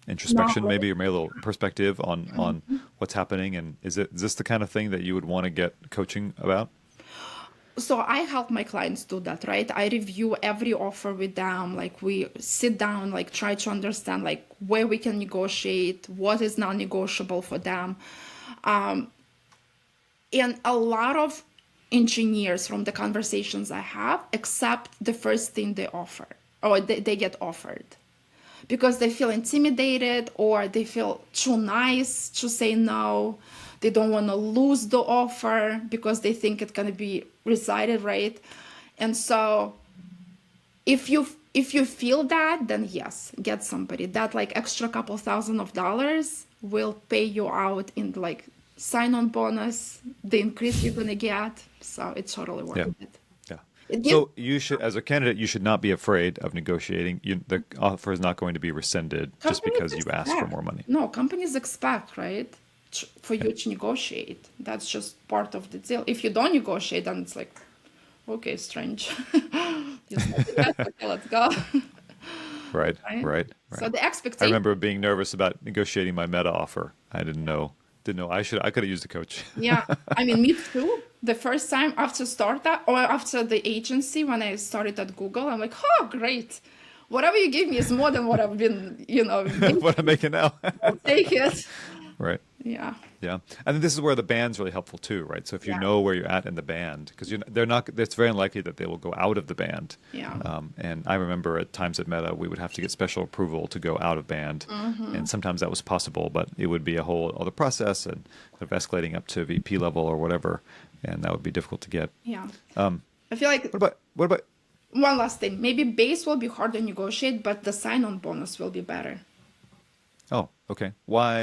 introspection, No. maybe, or maybe a little perspective on what's happening. And is this the kind of thing that you would want to get coaching about? So I help my clients do that, right? I review every offer with them. Like we sit down, like try to understand like where we can negotiate, what is non-negotiable for them. And a lot of engineers from the conversations I have accept the first thing they offer, or they get offered, because they feel intimidated or they feel too nice to say no. They don't want to lose the offer because they think it's going to be recited, right? And so if you feel that, then yes, get somebody. That like extra couple $1,000s will pay you out in like sign-on bonus, the increase you're going to get. So it's totally worth Yeah. it. Yeah. It gives, So you should, as a candidate, you should not be afraid of negotiating. The offer is not going to be rescinded just companies because you've asked for expect. more money. No, companies expect, right, for you to negotiate. That's just part of the deal. If you don't negotiate, then it's like, okay, strange. It's like, yes, okay, let's go. Right, Right? right, So right. the I expectation, remember being nervous about negotiating my Meta offer. I didn't know I could have used a coach. yeah. I mean, me too. The first time after startup or after the agency, when I started at Google, I'm like, oh, great. Whatever you give me is more than what I've been, What I'm making now. I'll take it. Right. Yeah. Yeah. I think this is where the band's really helpful too, right? So if you Yeah. know where you're at in the band, because they're not, it's very unlikely that they will go out of the band. Yeah. And I remember at times at Meta, we would have to get special approval to go out of band. And sometimes that was possible, but it would be a whole other process and sort of escalating up to VP level or whatever. And that would be difficult to get. Yeah. I feel like What about, one last thing. Maybe base will be hard to negotiate, but the sign-on bonus will be better. oh, okay. Why?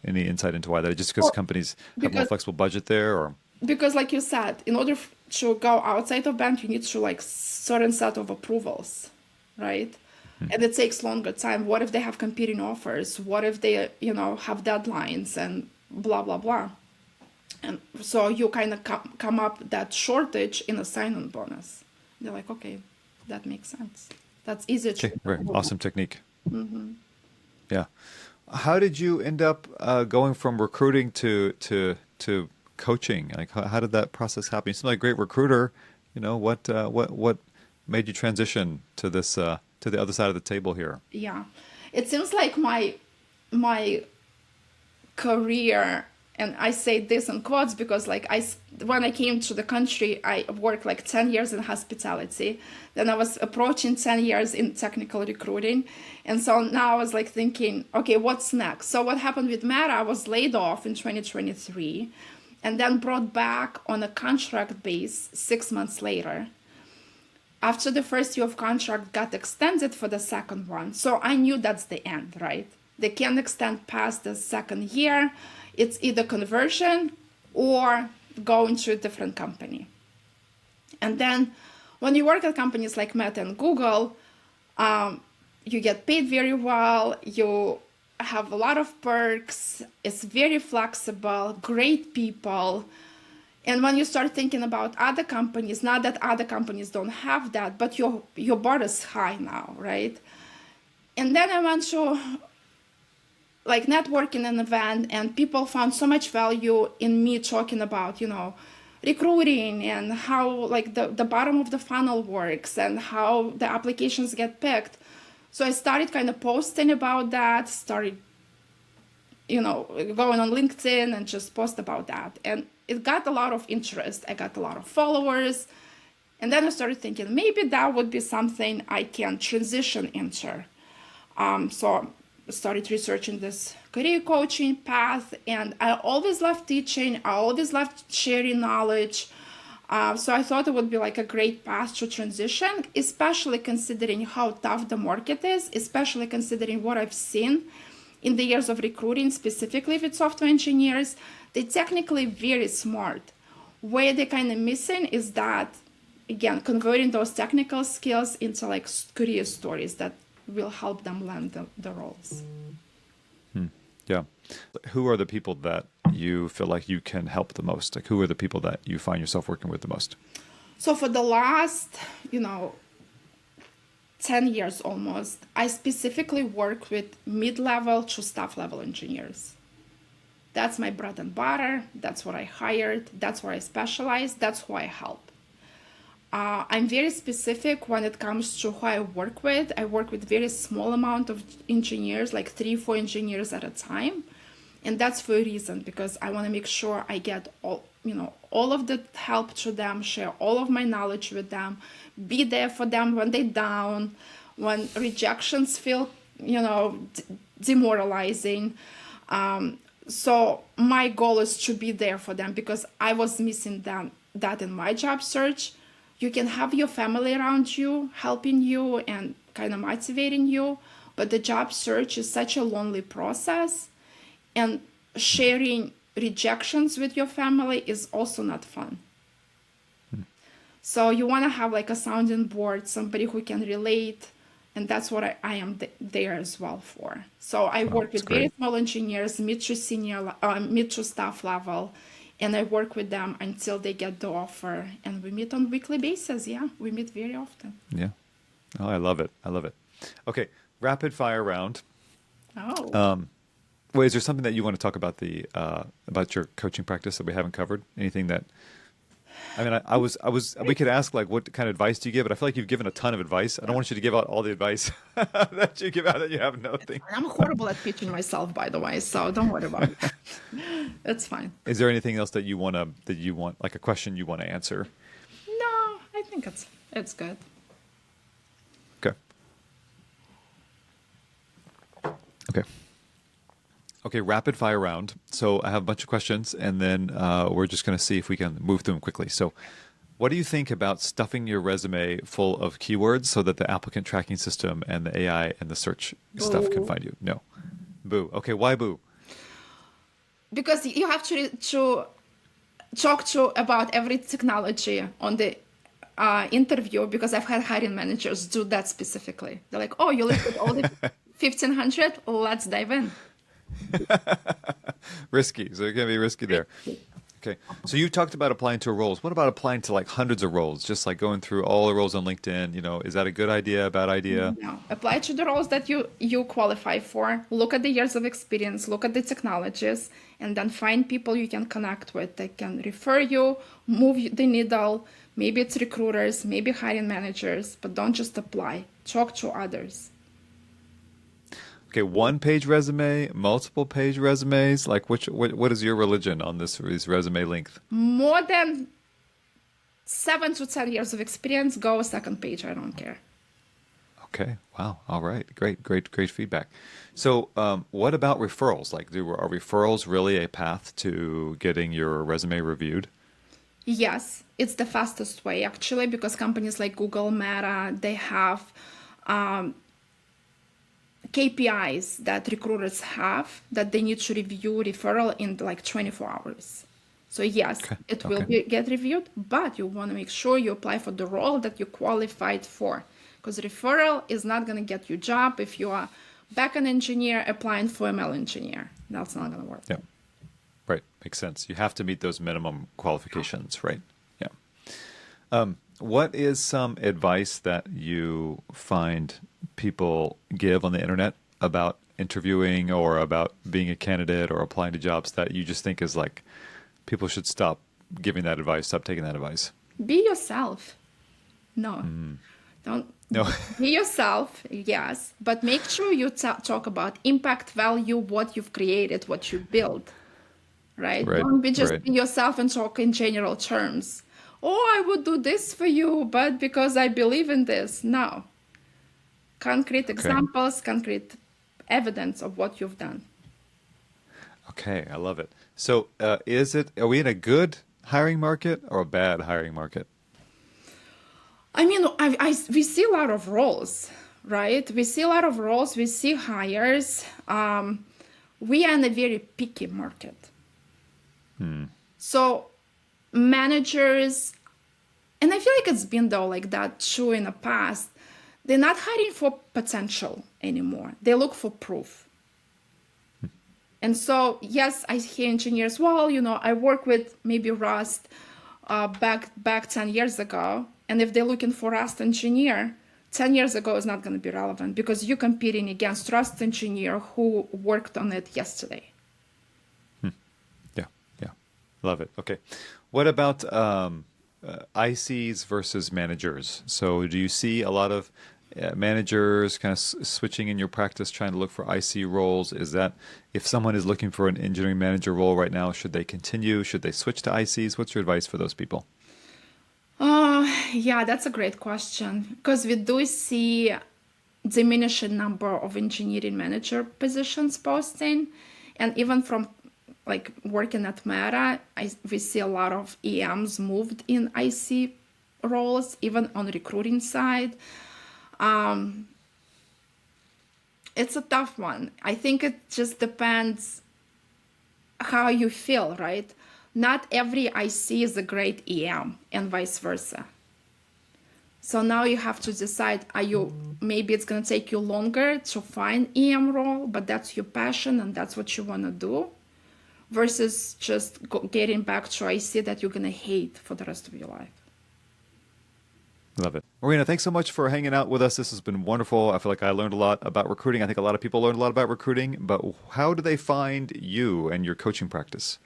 Any insight into why that? Just because Well, companies have more because flexible budget there, or? because like you said, in order to go outside of band, you need to like certain set of approvals, right? And it takes longer time. What if they have competing offers? What if they, have deadlines and blah blah blah? And so you kind of come up that shortage in a sign-on bonus. They're like, okay, that makes sense. That's easier to. Okay, right. Awesome technique. Yeah. How did you end up going from recruiting to coaching? Like, how did that process happen? You seem like a great recruiter. What made you transition to this to the other side of the table here? Yeah, it seems like my career, and I say this in quotes because like when I came to the country, I worked like 10 years in hospitality. Then I was approaching 10 years in technical recruiting. And so now I was like thinking, okay, what's next? So what happened with Meta, I was laid off in 2023 and then brought back on a contract base 6 months later. After the first year of contract got extended for the second one. So I knew that's the end, right? They can't extend past the second year. It's either conversion or go into a different company. And then when you work at companies like Meta and Google, you get paid very well. You have a lot of perks. It's very flexible, great people. And when you start thinking about other companies, not that other companies don't have that, but your bar is high now, right? And then I went to like networking an event, and people found so much value in me talking about, recruiting and how like the bottom of the funnel works and how the applications get picked. So I started kind of posting about that, started, going on LinkedIn and just post about that. And it got a lot of interest. I got a lot of followers. And then I started thinking maybe that would be something I can transition into. So I started researching this career coaching path, and I always loved teaching. I always loved sharing knowledge. So I thought it would be like a great path to transition, especially considering how tough the market is, especially considering what I've seen in the years of recruiting, specifically with software engineers. They're technically very smart. Where they're kind of missing is that, again, converting those technical skills into like career stories that will help them land the roles. Yeah. Who are the people that you feel like you can help the most? Like, who are the people that you find yourself working with the most? So for the last, 10 years almost, I specifically work with mid-level to staff level engineers. That's my bread and butter. That's what I hired. That's where I specialize. That's who I help. I'm very specific when it comes to who I work with. I work with very small amount of engineers, like 3-4 engineers at a time. And that's for a reason, because I want to make sure I get all of the help to them, share all of my knowledge with them, be there for them when they're down, when rejections feel, demoralizing. So my goal is to be there for them, because I was missing that in my job search. You can have your family around you, helping you and kind of motivating you, but the job search is such a lonely process, and sharing rejections with your family is also not fun. So you want to have like a sounding board, somebody who can relate, and that's what I am there as well for. So I work with very small engineers, mid to senior, mid to staff level, and I work with them until they get the offer. And we meet on a weekly basis. Yeah, we meet very often. Yeah. Oh, I love it. I love it. Okay, rapid fire round. Oh. Well, is there something that you want to talk about about your coaching practice that we haven't covered? Anything that, I mean, we could ask like, what kind of advice do you give? But I feel like you've given a ton of advice. I don't want you to give out all the advice that you give out that you have nothing. I'm horrible at pitching myself, by the way, so don't worry about it. It's fine. Is there anything else that you want, like a question you want to answer? No, I think it's good. Okay. Okay. Okay, rapid fire round. So I have a bunch of questions, and then we're just going to see if we can move through them quickly. So what do you think about stuffing your resume full of keywords so that the applicant tracking system and the AI and the search stuff can find you? No. Boo. Okay, why boo? Because you have to talk to about every technology on the interview, because I've had hiring managers do that specifically. They're like, oh, you listed all the 1,500? Let's dive in. Risky. So it can be risky there. Okay. So you talked about applying to roles. What about applying to like hundreds of roles? Just like going through all the roles on LinkedIn, is that a good idea, a bad idea? No. Apply to the roles that you qualify for. Look at the years of experience, look at the technologies, and then find people you can connect with. They can refer you, move the needle. Maybe it's recruiters, maybe hiring managers, but don't just apply. Talk to others. Okay, one-page resume, multiple-page resumes. Like, what is your religion on this resume length? More than 7 to 10 years of experience, go second page. I don't care. Okay. Wow. All right. Great feedback. So, what about referrals? Like, are referrals really a path to getting your resume reviewed? Yes, it's the fastest way actually, because companies like Google, Meta, they have KPIs that recruiters have that they need to review referral in like 24 hours. So yes, it will get reviewed, but you want to make sure you apply for the role that you qualified for, because referral is not going to get you a job if you are backend engineer applying for ML engineer. That's not going to work. Yeah, right. Makes sense. You have to meet those minimum qualifications, right? Yeah. What is some advice that you find people give on the internet about interviewing or about being a candidate or applying to jobs that you just think is like, people should stop giving that advice, stop taking that advice? Be yourself. No. Don't. No. Be yourself, yes, but make sure you talk about impact, value, what you've created, what you built, right? Don't be just be yourself and talk in general terms. Oh, I would do this for you, but because I believe in this. No. concrete Okay. examples, concrete evidence of what you've done. Okay, I love it. So, are we in a good hiring market or a bad hiring market? I mean, we see a lot of roles, right? We see a lot of roles. We see hires. We are in a very picky market. So managers, and I feel like it's been though like that true in the past, they're not hiring for potential anymore. They look for proof. And so, yes, I hear engineers, well, I work with maybe Rust back 10 years ago. And if they're looking for Rust engineer, 10 years ago is not going to be relevant because you're competing against Rust engineer who worked on it yesterday. Yeah, yeah. Love it. Okay. What about ICs versus managers? So, do you see a lot of managers kind of switching in your practice, trying to look for IC roles? Is that if someone is looking for an engineering manager role right now, should they continue? Should they switch to ICs? What's your advice for those people? Yeah, that's a great question because we do see diminishing number of engineering manager positions posting, and even from like working at Meta, we see a lot of EMs moved in IC roles, even on recruiting side. It's a tough one. I think it just depends how you feel, right? Not every IC is a great EM and vice versa. So now you have to decide, maybe it's going to take you longer to find EM role, but that's your passion and that's what you want to do, versus just getting back to IC that you're going to hate for the rest of your life. Love it. Marina, thanks so much for hanging out with us. This has been wonderful. I feel like I learned a lot about recruiting. I think a lot of people learned a lot about recruiting, but how do they find you and your coaching practice?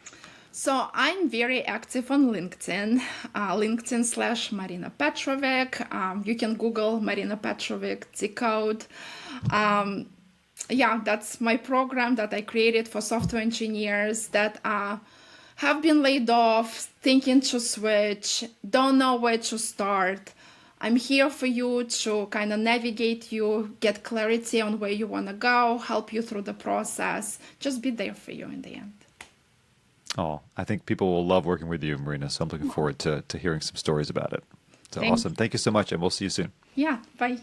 So I'm very active on LinkedIn, LinkedIn/Marina Petrovic. You can Google Marina Petrovic Decode. Yeah, that's my program that I created for software engineers that have been laid off, thinking to switch, don't know where to start. I'm here for you to kind of navigate you, get clarity on where you want to go, help you through the process, just be there for you in the end. Oh, I think people will love working with you, Marina. So I'm looking forward to hearing some stories about it. So Thank awesome. Thank you so much, and we'll see you soon. Yeah, bye.